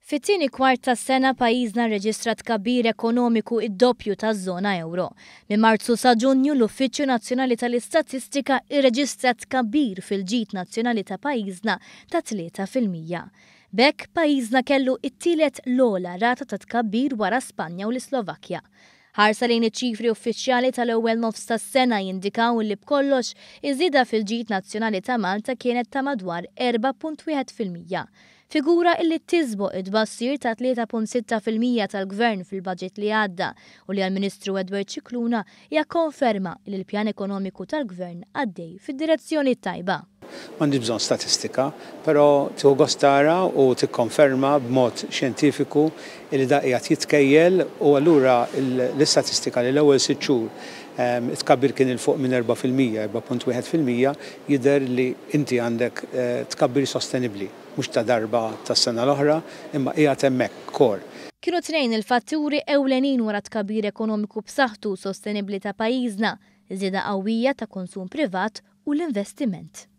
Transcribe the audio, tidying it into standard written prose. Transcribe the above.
Fit-tieni kwart tas-sena pajjiżna rreġistra tkabbir ekonomiku id-doppju taż-żona euro. Minn Marzu sa Ġunju l-Uffiċċju Nazzjonali tal-Istatistika irreġistra tkabbir fil-ġid nazzjonali ta' pajjiżna ta' 3%. B'hekk pajjiżna kellu t-tielet l-ogħla rata ta' tkabbir wara Spanja u l-Slovakkja. Ħarsa lejn iċ-ċifri uffiċjali tal-ewwel nofs tas-sena jindikaw li b'kollox iż-żieda fil-ġid nazzjonali ta' Malta kienet ta' madwar 4.1%. Figura illi tisboq id-tbassir ta' 3.6% tal-Gvern fil-budget li għadda u li għall-Ministru Edward Cicluna hija konferma li l-pjan ekonomiku tal-Gvern għaddej fid-direzzjoni tajba. M'għandix bżonn statistika, però tieħu gost tara u tikkonferma b'mod xjentifiku li da qiegħed jitkejjel u allura l-istatistika li l-ewwel 6 xhur tkabbir kien il fuq minn 4%, 4.1% jidher li inti għandek tkabbir sostenibbli, mhux ta' darba tas-sena l-oħra, imma qiegħed hemmhekk kor. Kienu tnejn il-fatturi ewlenin wara tkabbir ekonomiku b'saħħtu sostenibbli ta' pajjiżna, iżjeda qawwija ta' konsum privat u l-investiment.